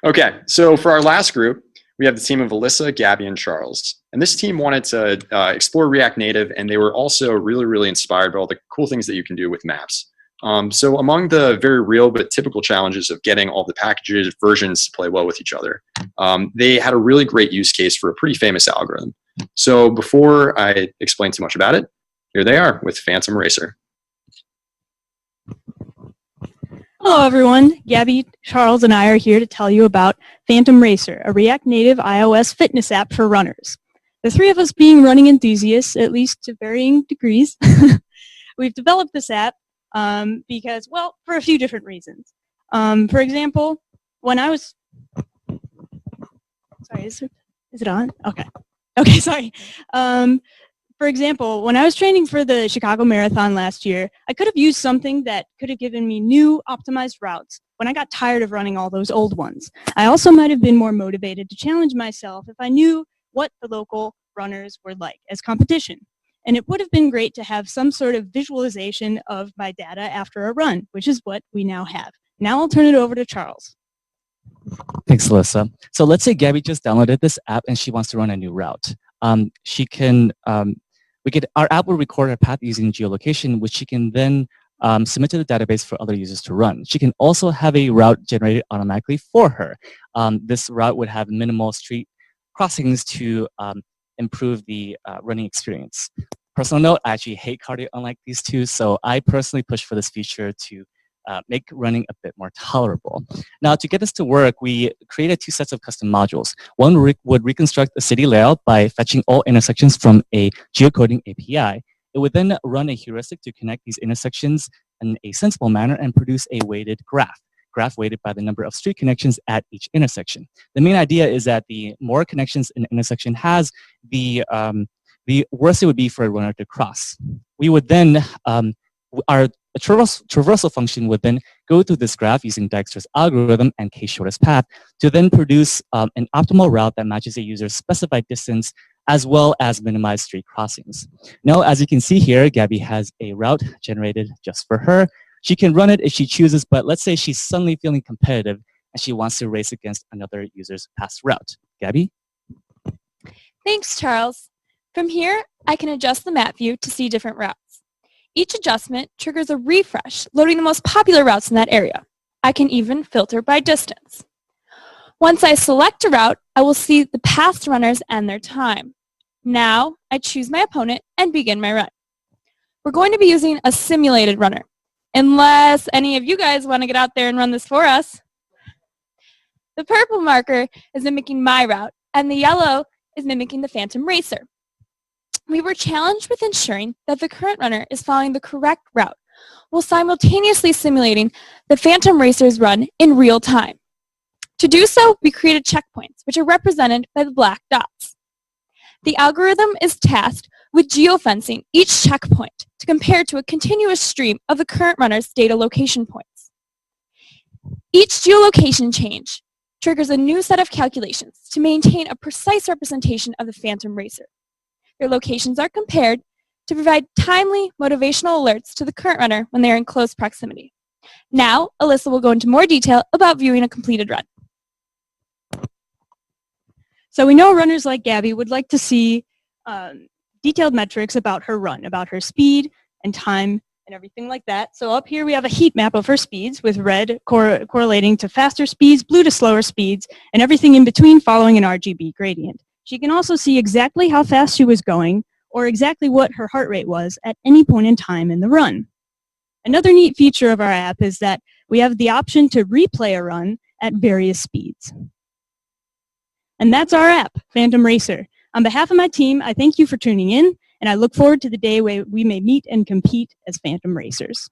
Okay, so for our last group, we have the team of Alyssa, Gabi, and Charles. And this team wanted to explore React Native, and they were also really, really inspired by all the cool things that you can do with maps. So among the very real but typical challenges of getting all the packages versions to play well with each other, they had a really great use case for a pretty famous algorithm. So before I explain too much about it, here they are with Phantom Racer. Hello everyone, Gabi, Charles, and I are here to tell you about Phantom Racer, a React Native iOS fitness app for runners. The three of us being running enthusiasts, at least to varying degrees, we've developed this app because, well, for a few different reasons. For example, when I was... Sorry, is it on? Okay. Okay, sorry. For example, when I was training for the Chicago Marathon last year, I could have used something that could have given me new optimized routes when I got tired of running all those old ones. I also might have been more motivated to challenge myself if I knew what the local runners were like as competition. And it would have been great to have some sort of visualization of my data after a run, which is what we now have. Now I'll turn it over to Charles. Thanks, Alyssa. So let's say Gabi just downloaded this app and she wants to run a new route. Our app will record her path using geolocation, which she can then submit to the database for other users to run. She can also have a route generated automatically for her. This route would have minimal street crossings to improve the running experience. Personal note, I actually hate cardio unlike these two, so I personally push for this feature to make running a bit more tolerable. Now, to get this to work, we created two sets of custom modules. One would reconstruct a city layout by fetching all intersections from a geocoding API. It would then run a heuristic to connect these intersections in a sensible manner and produce a weighted graph weighted by the number of street connections at each intersection. The main idea is that the more connections an intersection has, the worse it would be for a runner to cross. We would then, our traversal function would then go through this graph using Dijkstra's algorithm and k-shortest path to then produce an optimal route that matches a user's specified distance as well as minimize street crossings. Now, as you can see here, Gabi has a route generated just for her. She can run it if she chooses, but let's say she's suddenly feeling competitive and she wants to race against another user's past route. Gabi? Thanks, Charles. From here, I can adjust the map view to see different routes. Each adjustment triggers a refresh, loading the most popular routes in that area. I can even filter by distance. Once I select a route, I will see the past runners and their time. Now, I choose my opponent and begin my run. We're going to be using a simulated runner, unless any of you guys want to get out there and run this for us. The purple marker is mimicking my route, and the yellow is mimicking the Phantom Racer. We were challenged with ensuring that the current runner is following the correct route while simultaneously simulating the Phantom Racer's run in real time. To do so, we created checkpoints, which are represented by the black dots. The algorithm is tasked with geofencing each checkpoint to compare to a continuous stream of the current runner's data location points. Each geolocation change triggers a new set of calculations to maintain a precise representation of the Phantom Racer. Their locations are compared to provide timely motivational alerts to the current runner when they are in close proximity. Now, Alyssa will go into more detail about viewing a completed run. So we know runners like Gabi would like to see detailed metrics about her run, about her speed and time and everything like that. So up here we have a heat map of her speeds with red correlating to faster speeds, blue to slower speeds, and everything in between following an RGB gradient. She can also see exactly how fast she was going or exactly what her heart rate was at any point in time in the run. Another neat feature of our app is that we have the option to replay a run at various speeds. And that's our app, Phantom Racer. On behalf of my team, I thank you for tuning in, and I look forward to the day where we may meet and compete as Phantom Racers.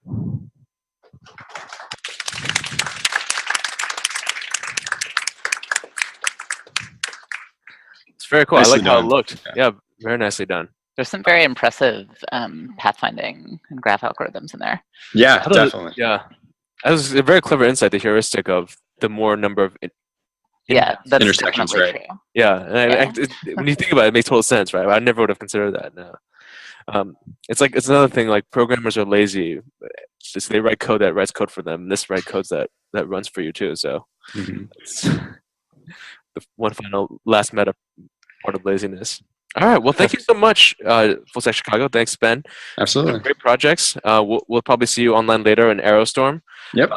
It's very cool. Nicely I like how it done. looked. Yeah, very nicely done. There's some very impressive pathfinding and graph algorithms in there. Yeah, definitely. Yeah. That was a very clever insight, the heuristic of the more number of Yeah, that's intersections, definitely right? true. Yeah, and when you think about it, it makes total sense, right? I never would have considered that. No. It's another thing. Like programmers are lazy. Just they write code that writes code for them. And this writes codes that runs for you too. So one final last meta part of laziness. All right. Well, thank you so much, Full Stack Chicago. Thanks, Ben. Absolutely. Great projects. We'll probably see you online later in Aerostorm. Yep.